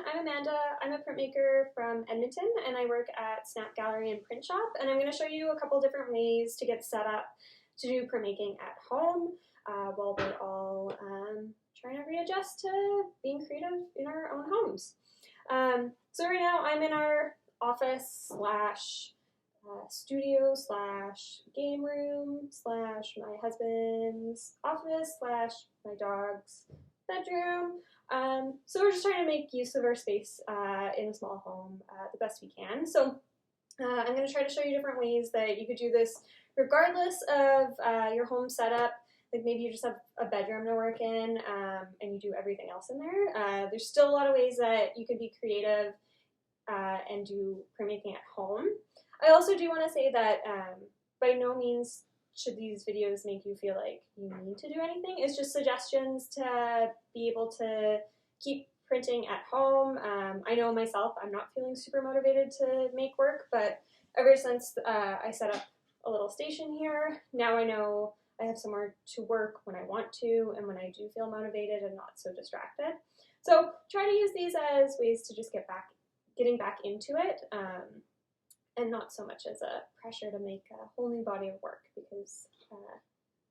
I'm Amanda. I'm a printmaker from Edmonton, and I work at Snap Gallery and Printshop, and I'm going to show you a couple different ways to get set up to do printmaking at home while we're all trying to readjust to being creative in our own homes. So right now I'm in our office slash studio slash game room slash my husband's office slash my dog's bedroom. So we're just trying to make use of our space in a small home the best we can. So I'm going to try to show you different ways that you could do this regardless of your home setup. Like maybe you just have a bedroom to work in and you do everything else in there. There's still a lot of ways that you could be creative and do printmaking at home. I also do want to say that by no means should these videos make you feel like you need to do anything. It's just suggestions to be able to keep printing at home. I know myself, I'm not feeling super motivated to make work, but ever since I set up a little station here, now I know I have somewhere to work when I want to and when I do feel motivated and not so distracted. So try to use these as ways to just getting back into it. And not so much as a pressure to make a whole new body of work, because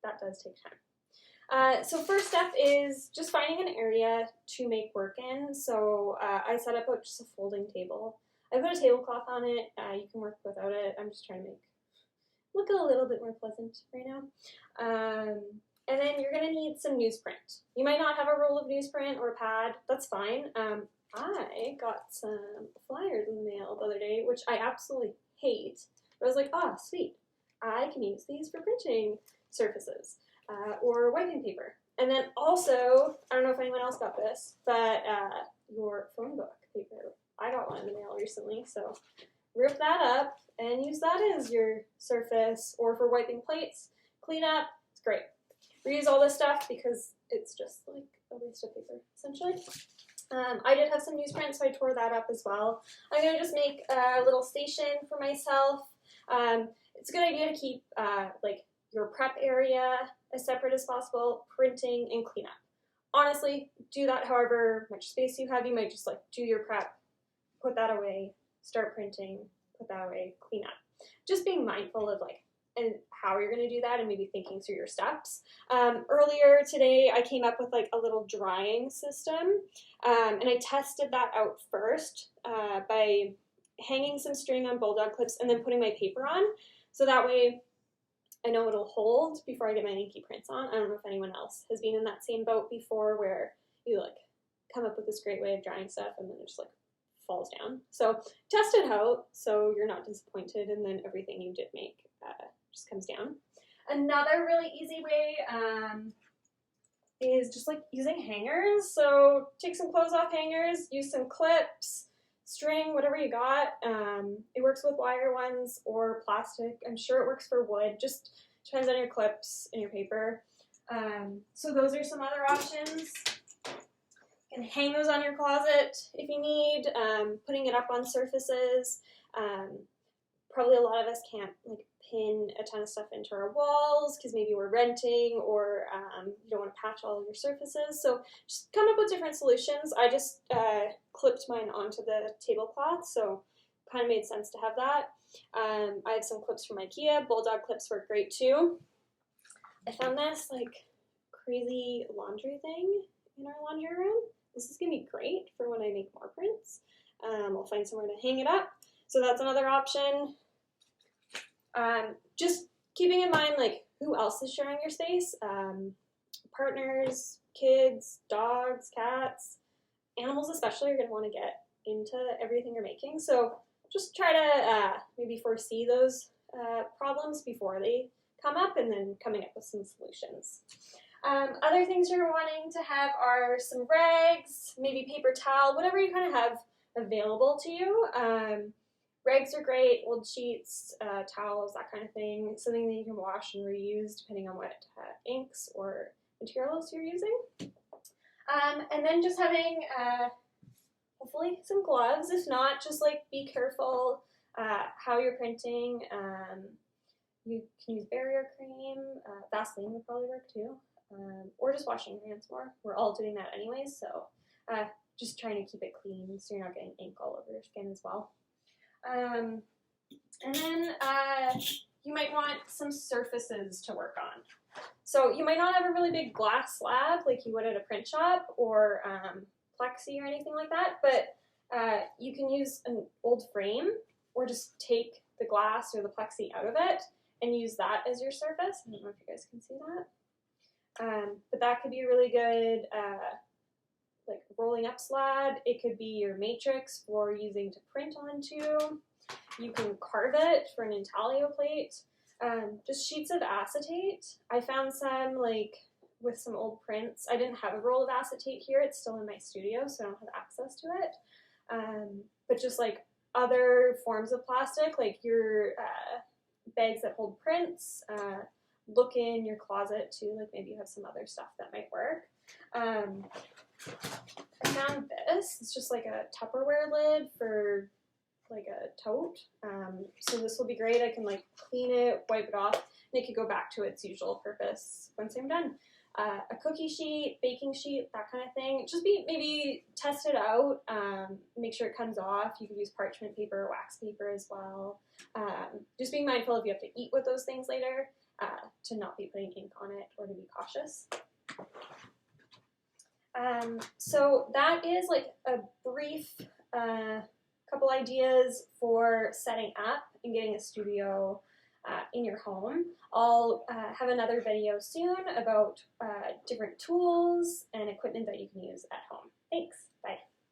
that does take time. So first step is just finding an area to make work in. So I set up just a folding table. I put a tablecloth on it. You can work without it. I'm just trying to make it look a little bit more pleasant right now. And then you're going to need some newsprint. You might not have a roll of newsprint or a pad. That's fine. I got some flyers in the mail the other day, which I absolutely hate. But I was like, oh, sweet. I can use these for printing surfaces or wiping paper. And then also, I don't know if anyone else got this, but your phone book paper. I got one in the mail recently, so rip that up and use that as your surface or for wiping plates, clean up. It's great. Reuse all this stuff because it's just like a waste of paper, essentially. I did have some newsprint, so I tore that up as well. I'm going to just make a little station for myself. It's a good idea to keep like your prep area as separate as possible, printing and cleanup. Honestly, do that however much space you have. You might just like do your prep, put that away, start printing, put that away, clean up. Just being mindful of like and how you're going to do that and maybe thinking through your steps. Earlier today, I came up with like a little drying system, and I tested that out first by hanging some string on bulldog clips and then putting my paper on. So that way I know it'll hold before I get my inky prints on. I don't know if anyone else has been in that same boat before where you like come up with this great way of drying stuff and then it just like falls down. So test it out so you're not disappointed and then everything you did make just comes down. Another really easy way is just like using hangers. So take some clothes off hangers, use some clips, string, whatever you got. It works with wire ones or plastic. I'm sure it works for wood. Just depends on your clips and your paper. So those are some other options. You can hang those on your closet if you need, putting it up on surfaces. Probably a lot of us can't like pin a ton of stuff into our walls because maybe we're renting or you don't want to patch all of your surfaces. So just come up with different solutions. I just clipped mine onto the tablecloth, so kind of made sense to have that. I have some clips from IKEA. Bulldog clips work great too. I found this like crazy laundry thing in our laundry room. This is going to be great for when I make more prints. I'll find somewhere to hang it up. So that's another option. Just keeping in mind like who else is sharing your space. Partners, kids, dogs, cats, animals especially are going to want to get into everything you're making. So just try to maybe foresee those problems before they come up and then coming up with some solutions. Other things you're wanting to have are some rags, maybe paper towel, whatever you kind of have available to you. Rags are great, old sheets, towels, that kind of thing. Something that you can wash and reuse depending on what inks or materials you're using. And then just having hopefully some gloves. If not, just like be careful how you're printing. You can use barrier cream. Vaseline would probably work too. Or just washing your hands more. We're all doing that anyways, so just trying to keep it clean so you're not getting ink all over your skin as well. And then you might want some surfaces to work on. So you might not have a really big glass slab like you would at a print shop or plexi or anything like that, but you can use an old frame or just take the glass or the plexi out of it and use that as your surface. I don't know if you guys can see that. But that could be a really good like rolling up slab. It could be your matrix for using to print onto. You can carve it for an intaglio plate. Just sheets of acetate. I found some like with some old prints. I didn't have a roll of acetate here. It's still in my studio, so I don't have access to it. But just like other forms of plastic, like your bags that hold prints, look in your closet too, like maybe you have some other stuff that might work. I found this. It's just like a Tupperware lid for like a tote. So this will be great. I can like clean it, wipe it off, and it could go back to its usual purpose once I'm done. A cookie sheet, baking sheet, that kind of thing. Just maybe test it out, make sure it comes off. You can use parchment paper or wax paper as well. Just being mindful if you have to eat with those things later, to not be putting ink on it or to be cautious. So that is like a brief couple ideas for setting up and getting a studio in your home. I'll have another video soon about different tools and equipment that you can use at home. Thanks. Bye.